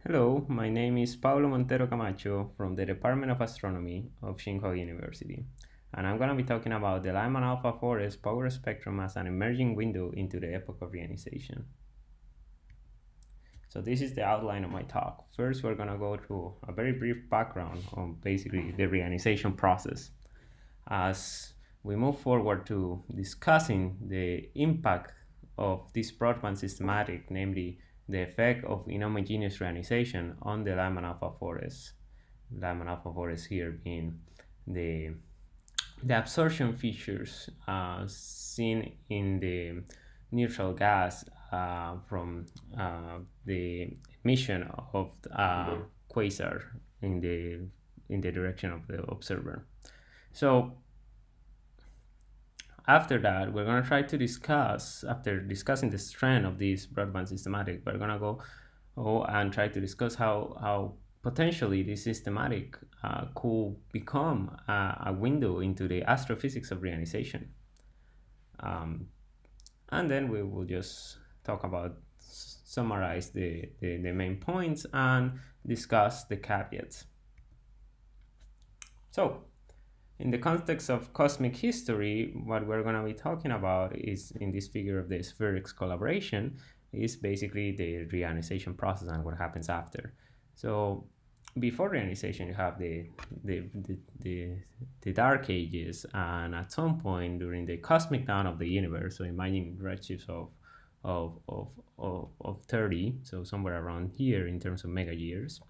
Hello, my name is Paulo Montero-Camacho from the Department of Astronomy of Tsinghua University, and I'm going to be talking about the Lyman-α forest power spectrum as an emerging window into the Epoch of Reionization. So this is the outline of my talk. First, we're going to go through a very brief background on basically the reionization process. As we move forward to discussing the impact of this broadband systematic, namely the effect of inhomogeneous reionization on the Lyman-α forest. Lyman-α forest here being the absorption features seen in the neutral gas from the emission of quasar in the direction of the observer. So after that, we're going to try to discuss, after discussing the strength of this broadband systematic, we're going to go and try to discuss how potentially this systematic could become a window into the astrophysics of reionization. And then we will just talk about, summarize the main points and discuss the caveats. So, in the context of cosmic history, what we're going to be talking about is, in this figure of the spherics collaboration, is basically the reionization process and what happens after. So before reionization, you have the dark ages, and at some point during the cosmic dawn of the universe, so imagine redshifts of 30, so somewhere around here in terms of mega years,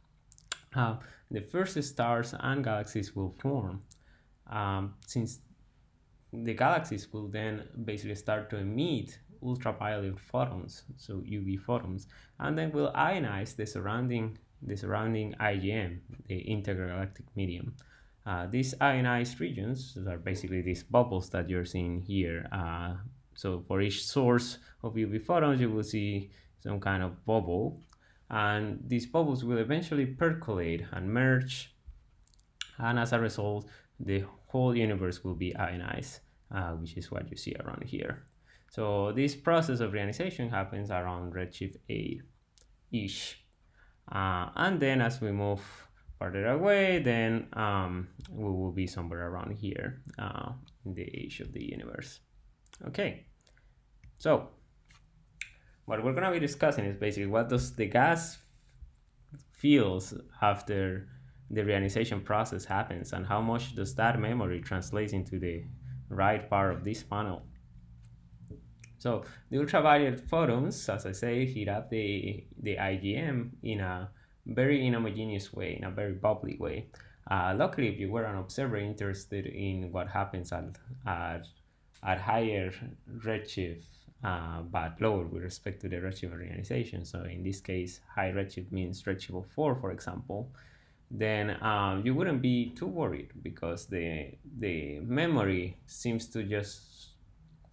the first stars and galaxies will form. Since the galaxies will then basically start to emit ultraviolet photons, so UV photons, and then will ionize the surrounding IgM, the intergalactic medium. These ionized regions are basically these bubbles that you're seeing here. So for each source of UV photons, you will see some kind of bubble, and these bubbles will eventually percolate and merge, and as a result, the whole universe will be ionized, which is what you see around here. So this process of reionization happens around redshift 8-ish. And then as we move further away, then we will be somewhere around here in the age of the universe. Okay, so what we're going to be discussing is basically what does the gas feels after the reionization process happens, and how much does that memory translate into the right part of this panel. So the ultraviolet photons, as I say, heat up the IgM in a very inhomogeneous way, in a very bubbly way. Luckily, if you were an observer interested in what happens at higher redshift, but lower with respect to the redshift of reionization, so in this case, high redshift means redshift of 4, for example, then you wouldn't be too worried, because the memory seems to just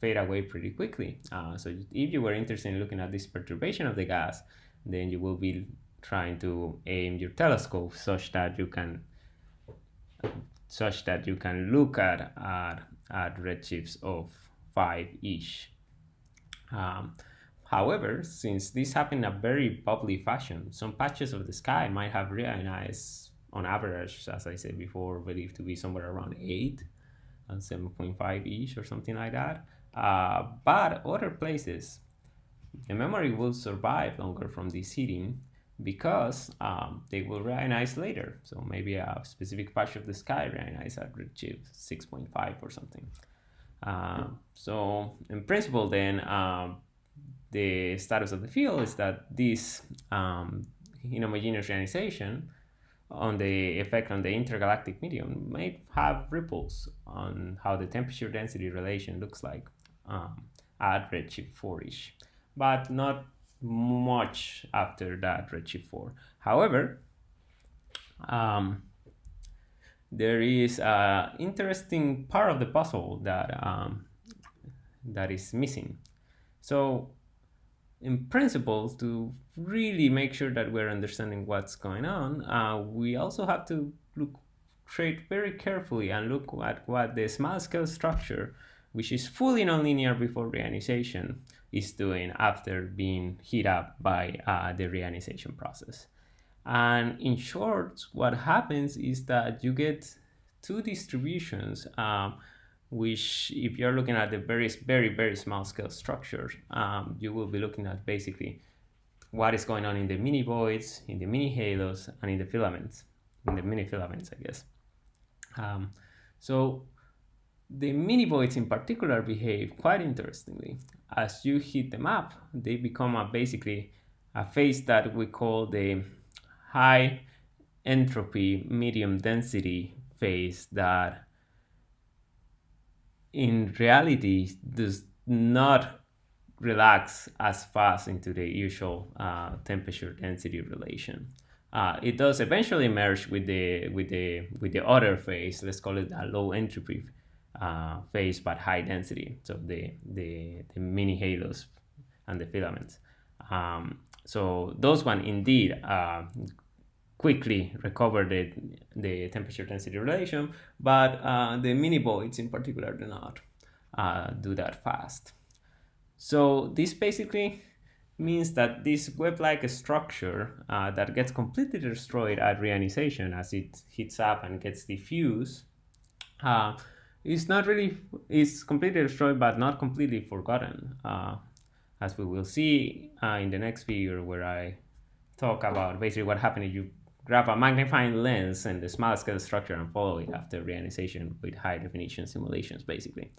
fade away pretty quickly. So if you were interested in looking at this perturbation of the gas, then you will be trying to aim your telescope such that you can look at redshifts of 5-ish. However, since this happened in a very bubbly fashion, some patches of the sky might have reionized on average, as I said before, believed to be somewhere around 8 and 7.5-ish or something like that. But other places, the memory will survive longer from this heating, because they will reionize later. So maybe a specific patch of the sky reionizes at redshift 6.5 or something. So in principle, then, the status of the field is that this inhomogeneous reionization on the effect on the intergalactic medium may have ripples on how the temperature density relation looks like at redshift 4-ish, but not much after that redshift 4. However, there is an interesting part of the puzzle that is missing. So in principle, to really make sure that we're understanding what's going on, we also have to trade very carefully and look at what the small scale structure, which is fully nonlinear before reionization, is doing after being heated up by the reionization process. And in short, what happens is that you get two distributions, which if you're looking at the very small scale structures, you will be looking at basically what is going on in the minivoids, in the mini halos, and in the filaments, in the mini filaments, I guess. So the minivoids in particular behave quite interestingly. As you heat them up, they become basically a phase that we call the high entropy medium density phase, that in reality does not relax as fast into the usual temperature density relation. It does eventually merge with the other phase. Let's call it a low entropy phase, but high density. So the mini halos and the filaments. So those one indeed quickly recover the temperature density relation, but the minivoids in particular do not do that fast. So this basically means that this web-like structure that gets completely destroyed at reionization as it heats up and gets diffused is completely destroyed, but not completely forgotten, as we will see in the next figure, where I talk about basically what happened if you grab a magnifying lens and the small scale structure and follow it after reionization with high definition simulations, basically.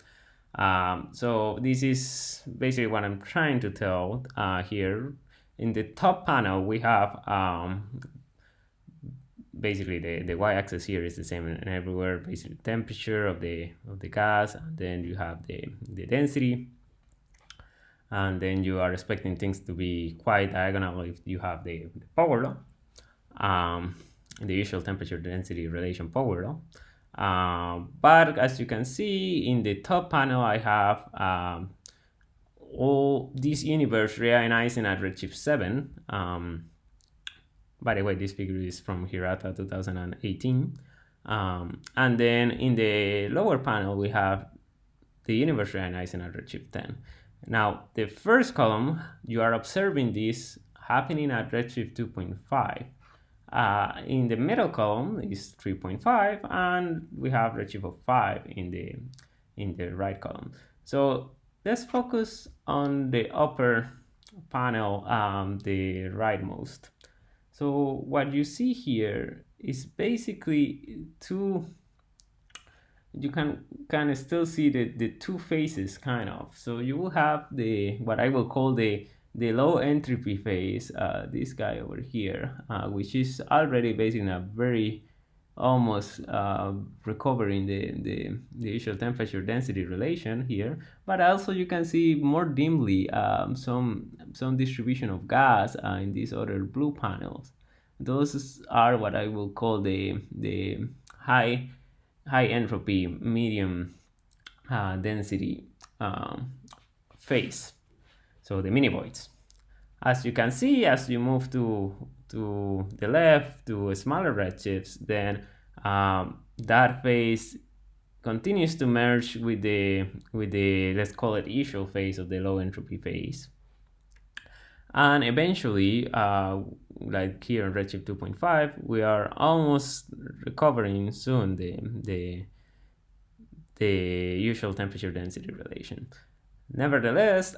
So this is basically what I'm trying to tell here. In the top panel, we have basically the y-axis here is the same everywhere. Basically, temperature of the gas, and then you have the density, and then you are expecting things to be quite diagonal if you have the power law, the usual temperature density relation power law. But as you can see in the top panel, I have all this universe reionizing at redshift 7. By the way, this figure is from Hirata 2018. And then in the lower panel, we have the universe reionizing at redshift 10. Now, the first column, you are observing this happening at redshift 2.5. In the middle column is 3.5, and we have redshift of 5 in the right column. So let's focus on the upper panel, the rightmost. So what you see here is basically you can kind of still see the two phases, kind of. So you will have what I will call the low entropy phase, this guy over here, which is already based in a very almost recovering the usual temperature density relation here, but also you can see more dimly some distribution of gas in these other blue panels. Those are what I will call the high entropy medium density phase. So the minivoids. As you can see, as you move to the left to smaller redshifts, then that phase continues to merge with the let's call it usual phase of the low entropy phase. And eventually, like here in redshift 2.5, we are almost recovering soon the usual temperature density relation. Nevertheless,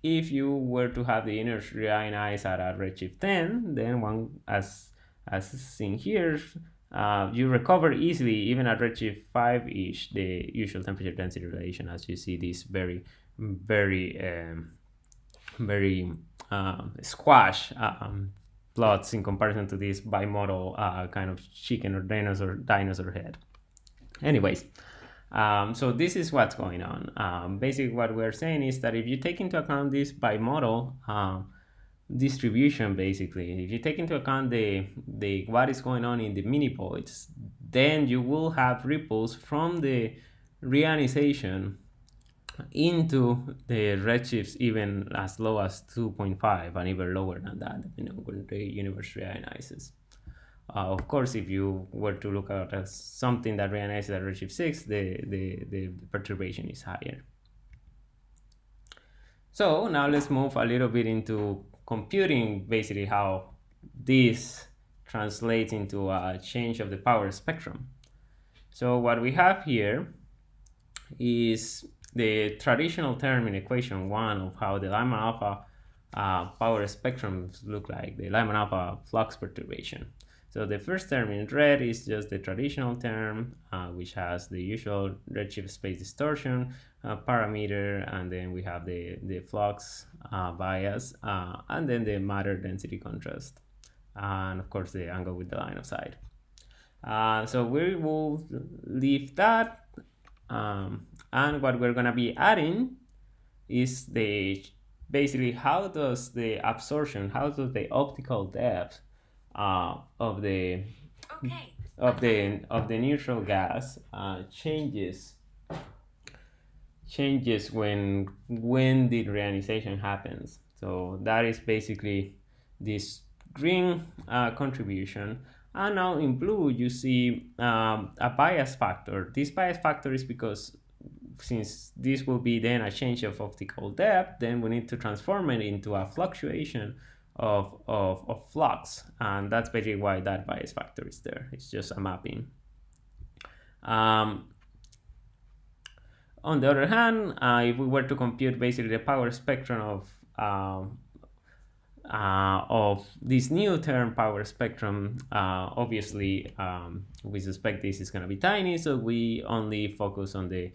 if you were to have the universe reionized at a redshift 10, then one, as seen here, you recover easily, even at redshift 5-ish, the usual temperature density relation, as you see these very squash plots in comparison to this bimodal kind of chicken or dinosaur head. Anyways, so this is what's going on. Basically, what we're saying is that if you take into account this bimodal distribution, basically, if you take into account the what is going on in the minivoids, then you will have ripples from the reionization into the redshifts even as low as 2.5 and even lower than that, when the universe reionizes. Of course, if you were to look at something that reionizes at redshift 6, the perturbation is higher. So now let's move a little bit into computing basically how this translates into a change of the power spectrum. So what we have here is the traditional term in equation 1 of how the Lyman-α power spectrums look like, the Lyman-α flux perturbation. So the first term in red is just the traditional term, which has the usual redshift space distortion parameter, and then we have the flux bias, and then the matter density contrast, and of course the angle with the line of sight. So we will leave that, and what we're going to be adding is basically how does the absorption, how does the optical depth of the neutral gas changes when the reionization happens. So that is basically this green contribution. And now in blue you see a bias factor. This bias factor is because since this will be then a change of optical depth, then we need to transform it into a fluctuation of flux, and that's basically why that bias factor is there. It's just a mapping. On the other hand, if we were to compute basically the power spectrum of this new term power spectrum, obviously we suspect this is going to be tiny, so we only focus on the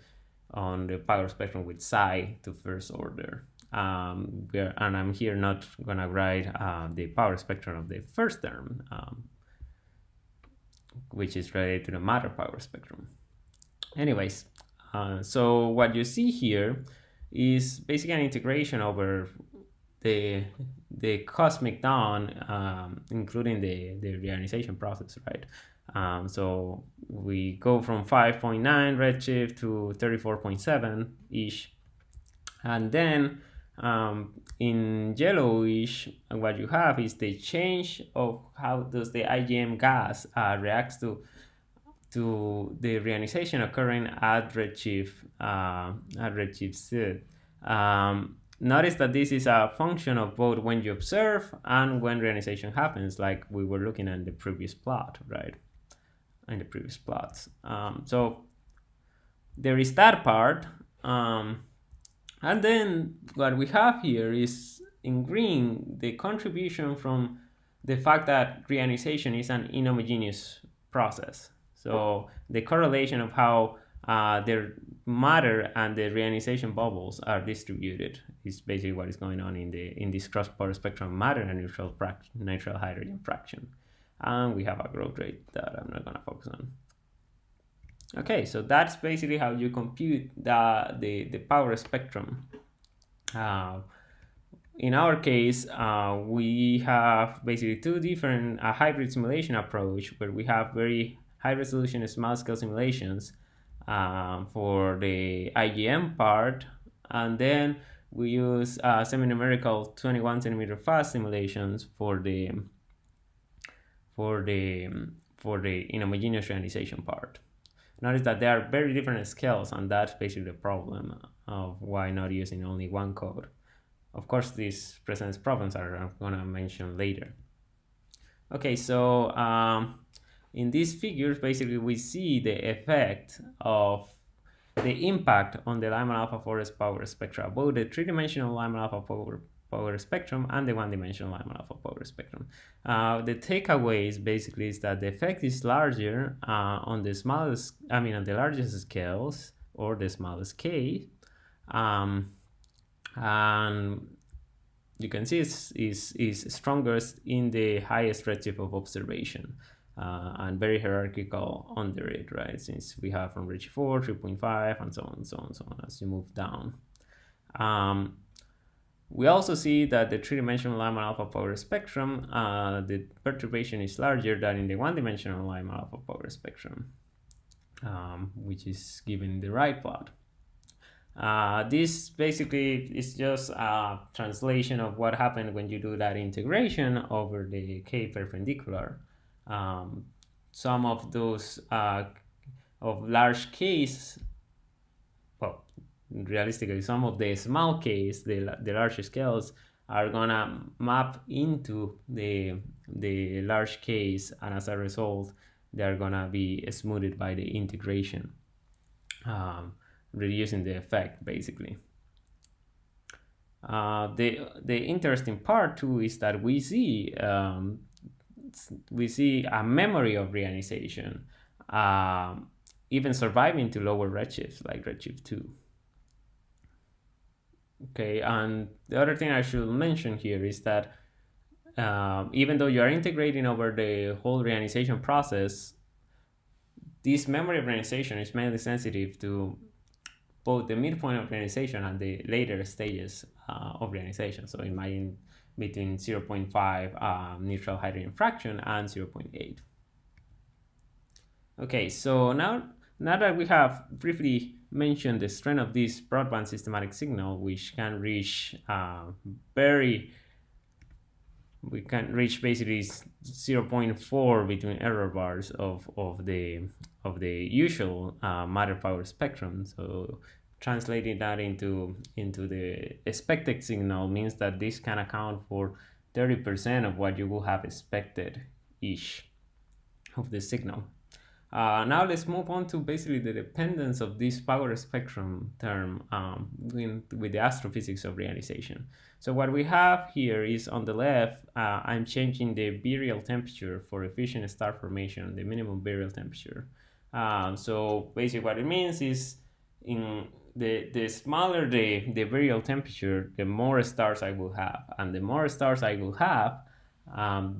power spectrum with psi to first order. And I'm here not going to write the power spectrum of the first term, which is related to the matter power spectrum. Anyways, so what you see here is basically an integration over the cosmic dawn, including the reionization process, right? So we go from 5.9 redshift to 34.7-ish. And then in yellowish, what you have is the change of how does the IgM gas reacts to the reionization occurring at redshift Z. Notice that this is a function of both when you observe and when reionization happens, like we were looking at the previous plot, right? In the previous plots. So there is that part. And then what we have here is in green, the contribution from the fact that reionization is an inhomogeneous process. So the correlation of how their matter and the reionization bubbles are distributed is basically what is going on in this cross power spectrum matter and neutral hydrogen fraction. And we have a growth rate that I'm not going to focus on. Okay, so that's basically how you compute the power spectrum. In our case, we have basically two different hybrid simulation approach where we have very high resolution small scale simulations for the IgM part, and then we use semi-numerical 21 centimeter fast simulations for the inhomogeneous reionization part. Notice that there are very different scales, and that's basically the problem of why not using only one code. Of course, this presents problems that I'm going to mention later. Okay, so in these figures, basically we see the effect of the impact on the Lyman-α forest power spectra, both the three-dimensional Lyman-α power spectrum and the one-dimensional Lyman-α power spectrum. The takeaways basically is that the effect is larger on the smallest, on the largest scales or the smallest k, and you can see is strongest in the highest redshift of observation, and very hierarchical under it, right? Since we have from redshift 4, 3.5, and so on as you move down. We also see that the three-dimensional Lyman-α power spectrum, the perturbation is larger than in the one-dimensional Lyman-α power spectrum, which is given in the right plot. This basically is just a translation of what happened when you do that integration over the k perpendicular. Some of those of large k's, well, realistically, some of the small k's, the larger scales, are gonna map into the the large case, and as a result, they're gonna be smoothed by the integration, reducing the effect basically. The interesting part too is that we see a memory of reionization, even surviving to lower redshifts like redshift 2. Okay, and the other thing I should mention here is that even though you are integrating over the whole reionization process, this memory of reionization is mainly sensitive to both the midpoint of reionization and the later stages of reionization. So imagine between 0.5 neutral hydrogen fraction and 0.8. Okay, so now that we have briefly mentioned the strength of this broadband systematic signal, which can reach we can reach basically 0.4 between error bars of the usual matter power spectrum. So translating that into the expected signal means that this can account for 30% of what you would have expected each of the signal. Now let's move on to basically the dependence of this power spectrum term with the astrophysics of reionization. So what we have here is on the left, I'm changing the virial temperature for efficient star formation, the minimum virial temperature. So basically what it means is in the smaller the virial temperature, the more stars I will have. And the more stars I will have,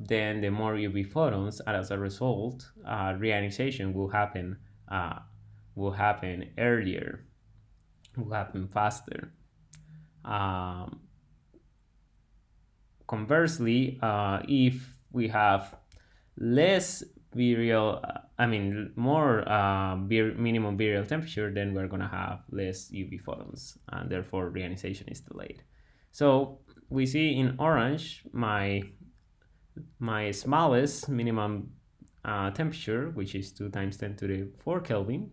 then the more UV photons, and as a result, reionization will happen earlier, will happen faster. Conversely, if we have less virial, more minimum virial temperature, then we're gonna have less UV photons, and therefore reionization is delayed. So we see in orange my smallest minimum temperature, which is 2 × 10⁴ Kelvin.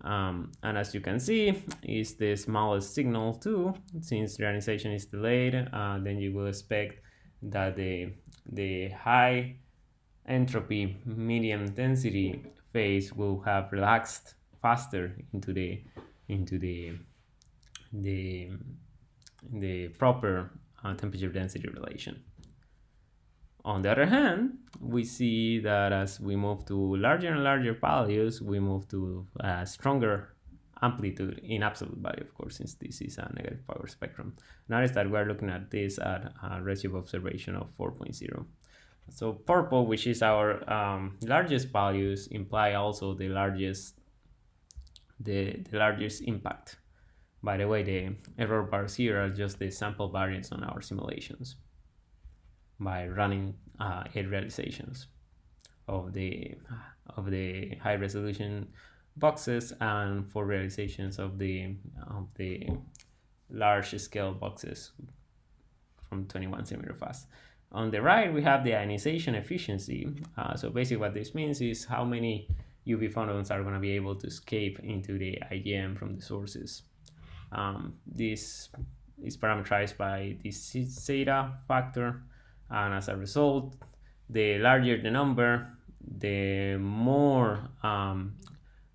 And as you can see, is the smallest signal too. Since reionization is delayed, then you will expect that the high entropy medium density phase will have relaxed faster into the proper temperature density relation. On the other hand, we see that as we move to larger and larger values, we move to stronger amplitude in absolute value, of course, since this is a negative power spectrum. Notice that we're looking at this at a redshift observation of 4.0. So purple, which is our largest values, imply also the largest impact. By the way, the error bars here are just the sample variance on our simulations by running 8 realizations of the high resolution boxes and 4 realizations of the large scale boxes from 21 centimeter fast. On the right, we have the ionization efficiency. So basically what this means is how many UV photons are going to be able to escape into the IgM from the sources. This is parameterized by the zeta factor, and as a result, the larger the number, the more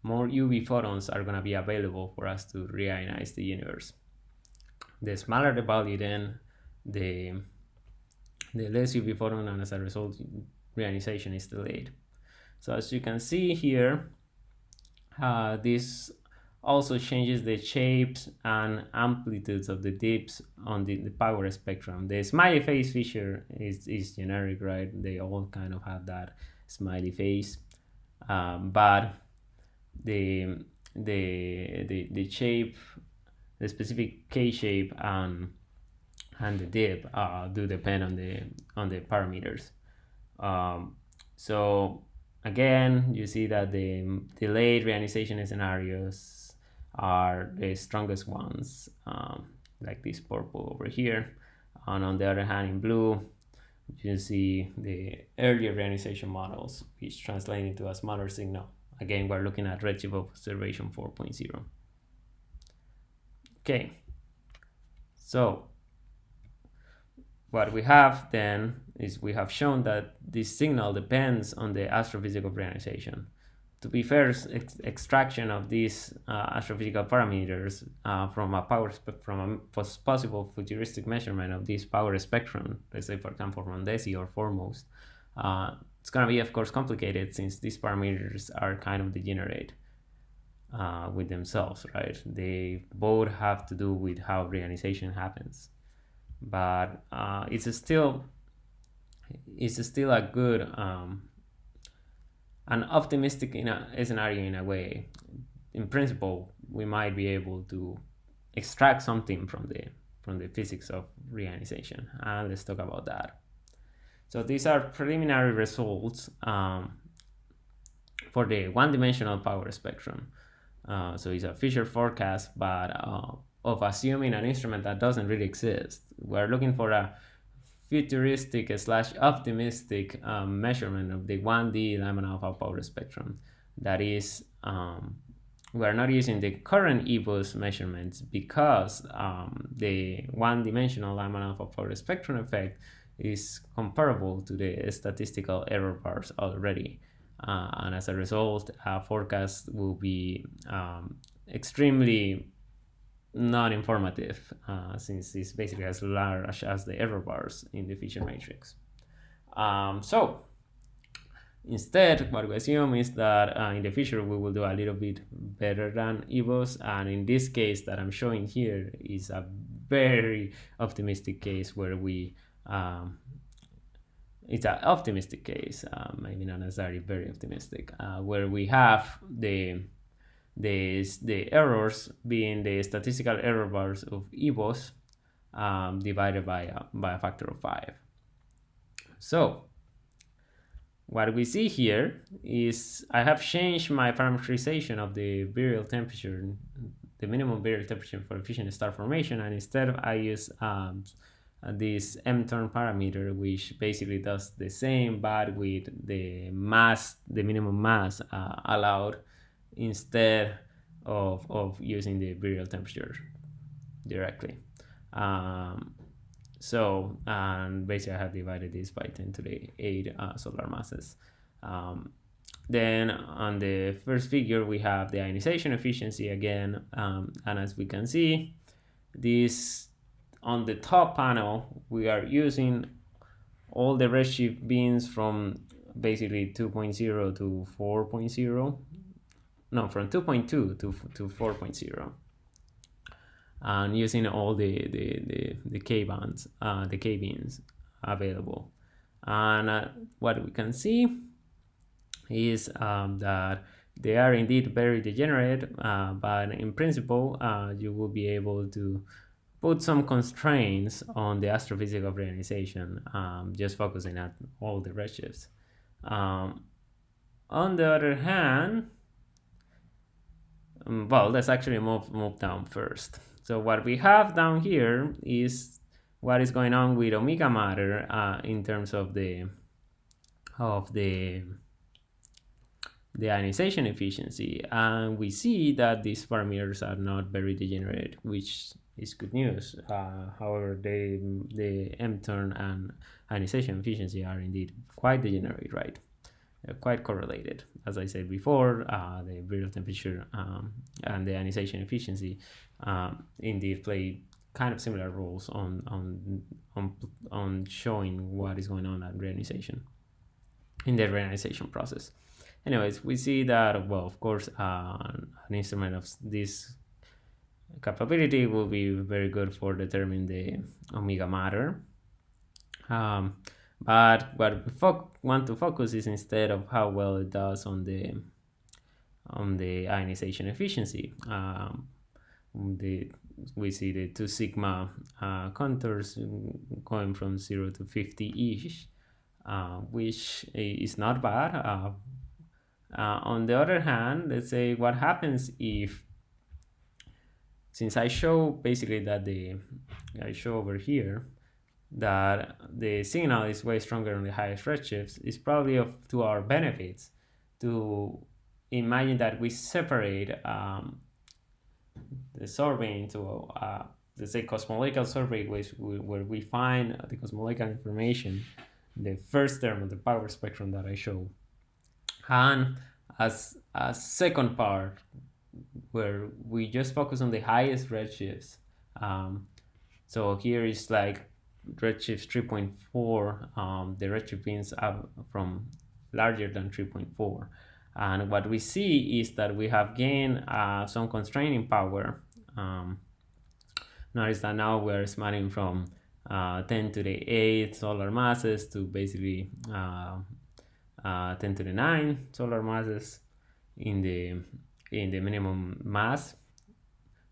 UV photons are going to be available for us to reionize the universe. The smaller the value, then the less UV photon, and as a result, reionization is delayed. So as you can see here, this also changes the shapes and amplitudes of the dips on the power spectrum. The smiley face feature is generic, right? They all kind of have that smiley face, but the shape, the specific K shape and the dip do depend on the parameters. So again, you see that the delayed reionization scenarios are the strongest ones, like this purple over here. And on the other hand, in blue, you see the earlier reionization models, which translate into a smaller signal. Again, we're looking at redshift observation 4.0. Okay, so what we have then is we have shown that this signal depends on the astrophysical reionization. To be fair, extraction of these astrophysical parameters from a possible futuristic measurement of this power spectrum, let's say for example from DESI or foremost, it's going to be of course complicated since these parameters are kind of degenerate with themselves, right? They both have to do with how reionization happens, but it's still a good an optimistic scenario in a way. In principle, we might be able to extract something from the physics of reionization, and let's talk about that. So these are preliminary results for the one-dimensional power spectrum. So it's a future forecast, but of assuming an instrument that doesn't really exist. We're looking for a futuristic / optimistic measurement of the 1D Lyman-α power spectrum. That is, we're not using the current EBOS measurements because the one-dimensional Lyman-α power spectrum effect is comparable to the statistical error bars already. And as a result, our forecast will be extremely non-informative since it's basically as large as the error bars in the feature matrix. So instead, what we assume is that in the future we will do a little bit better than EBOS, and in this case that I'm showing here is a very optimistic case where we it's an optimistic case, maybe not necessarily very optimistic, where we have the errors being the statistical error bars of EBOS divided by a factor of 5. So what we see here is I have changed my parameterization of the virial temperature, the minimum virial temperature for efficient star formation, and instead I use this M-turn parameter, which basically does the same but with the mass, the minimum mass allowed, instead of using the virial temperature directly. So basically I have divided this by 10 to the 8 solar masses. Then on the first figure we have the ionization efficiency again, and as we can see, this on the top panel we are using all the redshift beams from basically 2.0 to 4.0. No, from 2.2 to 4.0, and using all the K bands, the K beams available. And what we can see is that they are indeed very degenerate, but in principle, you will be able to put some constraints on the astrophysical reionization, just focusing at all the redshifts. On the other hand, well, let's actually move down first. So what we have down here is what is going on with omega matter in terms of the ionization efficiency, and we see that these parameters are not very degenerate, which is good news. However, the M-turn and ionization efficiency are indeed quite degenerate, right? Quite correlated. As I said before, the virial temperature and the ionization efficiency indeed play kind of similar roles on showing what is going on at reionization, in the reionization process. Anyways, we see that, well, of course, an instrument of this capability will be very good for determining the omega matter. But what we want to focus is instead of how well it does on the ionization efficiency. We see the 2 sigma contours going from 0 to 50-ish, which is not bad. On the other hand, let's say what happens if, since I show basically that I show over here that the signal is way stronger on the highest redshifts, it's probably to our benefits to imagine that we separate the sorbing into let's say, cosmological survey, where we find the cosmological information, the first term of the power spectrum that I show, and as a second part where we just focus on the highest redshifts. So here is like redshift 3.4, the redshift beams up from larger than 3.4. And what we see is that we have gained some constraining power. Notice that now we're spanning from 10 to the 8 solar masses to basically 10 to the 9 solar masses in the minimum mass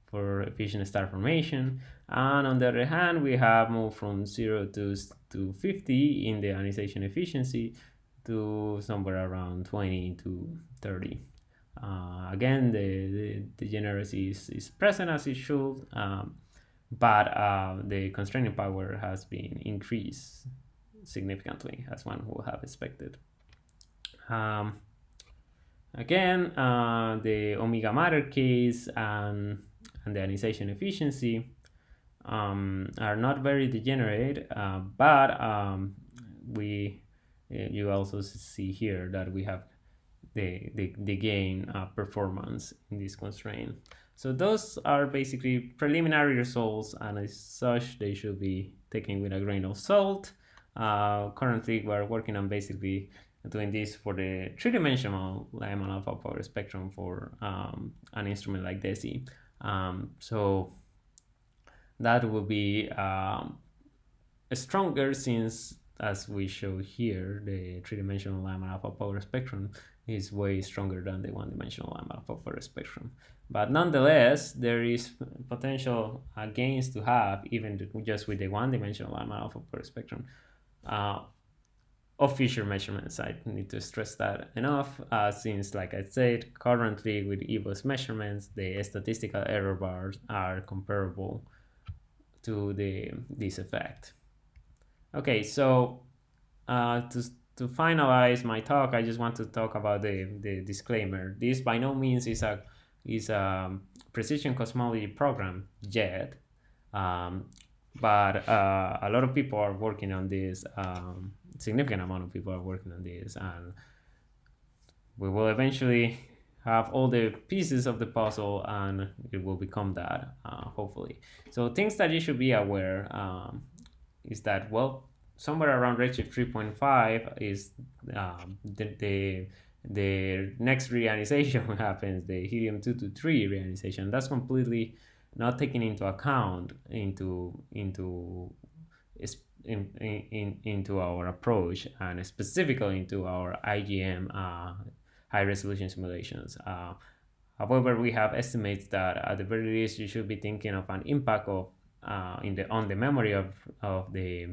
for efficient star formation. And on the other hand, we have moved from 0 to 50 in the ionization efficiency to somewhere around 20 to 30. Again, the degeneracy is present as it should, but the constraining power has been increased significantly, as one would have expected. Again, the omega matter case and the ionization efficiency are not very degenerate, but you also see here that we have the gain performance in this constraint. So those are basically preliminary results, and as such, they should be taken with a grain of salt. Currently, we're working on basically doing this for the three-dimensional Lyman-α power spectrum for an instrument like DESI. So that will be stronger, since, as we show here, the three-dimensional Lyman-α power spectrum is way stronger than the one-dimensional Lyman-α power spectrum. But nonetheless, there is potential gains to have even just with the one-dimensional Lyman-α power spectrum. Of future measurements, I need to stress that enough, since, like I said, currently with EVOS measurements, the statistical error bars are comparable to this effect. Okay, so to finalize my talk, I just want to talk about the disclaimer. This by no means is a precision cosmology program yet, but a lot of people are working on this. Significant amount of people are working on this, and we will eventually have all the pieces of the puzzle, and it will become that, hopefully. So things that you should be aware is that, well, somewhere around redshift 3.5 is the next reionization happens, the helium 223 reionization. That's completely not taken into account into our approach, and specifically into our IGM high resolution simulations. However, we have estimates that at the very least you should be thinking of an impact of on the memory of the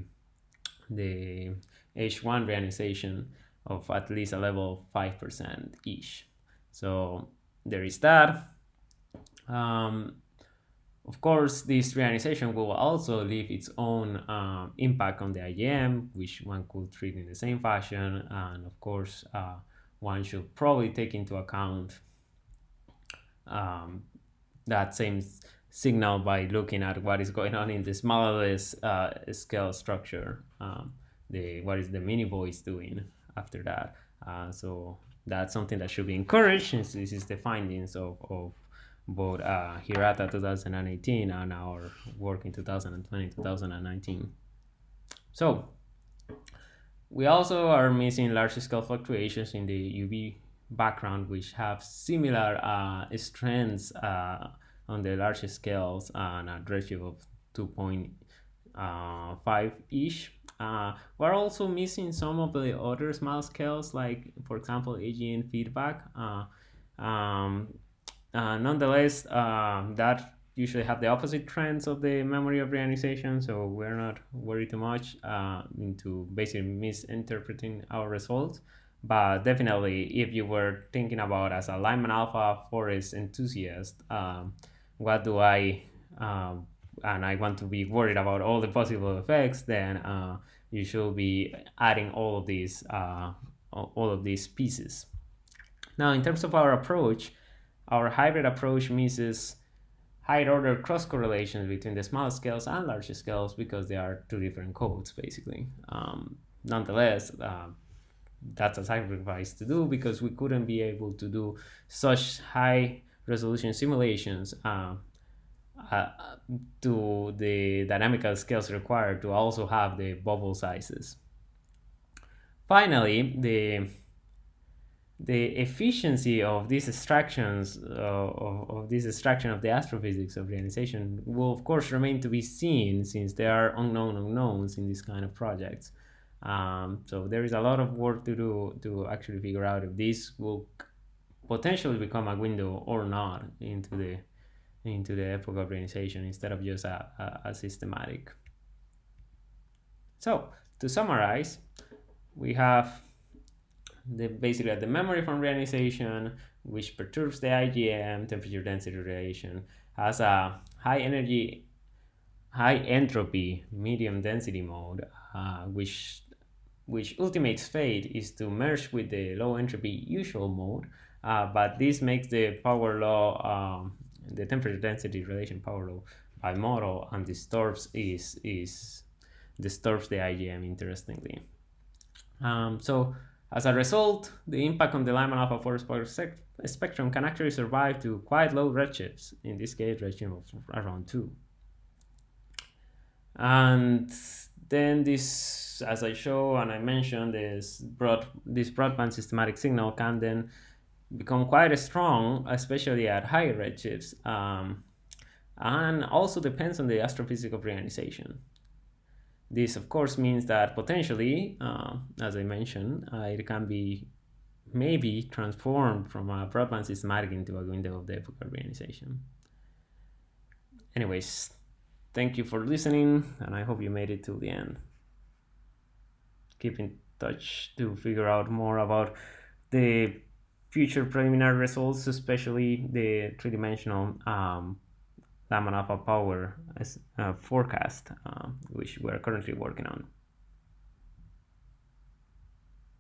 H1 reionization of at least a level of 5% ish. So there is that. Of course, this reionization will also leave its own impact on the IgM, which one could treat in the same fashion. And of course, one should probably take into account that same signal by looking at what is going on in the smallest scale structure. What is the minivoids doing after that? So that's something that should be encouraged, since this is the findings of both Hirata 2018 and our work in 2020-2019. So we also are missing large scale fluctuations in the UV background, which have similar strengths on the largest scales and a redshift of 2.5 ish. We're also missing some of the other small scales, like, for example, AGN feedback. Nonetheless, that usually have the opposite trends of the memory of reionization, so we're not worried too much into basically misinterpreting our results. But definitely, if you were thinking about as a Lyman-α forest enthusiast, what do I and I want to be worried about all the possible effects, then you should be adding all of these pieces. Now, in terms of our approach, our hybrid approach misses higher order cross correlations between the small scales and large scales because they are two different codes, basically. Nonetheless, that's a sacrifice to do because we couldn't be able to do such high resolution simulations to the dynamical scales required to also have the bubble sizes. Finally, the efficiency of these extractions of this extraction of the astrophysics of reionization will of course remain to be seen, since there are unknown unknowns in this kind of projects. So there is a lot of work to do to actually figure out if this will potentially become a window or not into the epoch of reionization instead of just a systematic. So to summarize, we have basically the memory from reionization, which perturbs the IgM temperature density relation, has a high energy, high entropy medium density mode, which ultimate's fate is to merge with the low entropy usual mode, but this makes the power law, the temperature density relation power law bimodal, and disturbs the IgM, interestingly. So as a result, the impact on the Lyman-α 4 spectrum can actually survive to quite low redshifts, in this case redshift of around 2. And then this, as I show and I mentioned, this broadband systematic signal can then become quite strong, especially at higher redshifts, and also depends on the astrophysics of reionization. This, of course, means that potentially, as I mentioned, it can be maybe transformed from a broadband systematic into a window of the epoch of reionization. Anyways, thank you for listening, and I hope you made it till the end. Keep in touch to figure out more about the future preliminary results, especially the three-dimensional Lyman-α power forecast, which we're currently working on.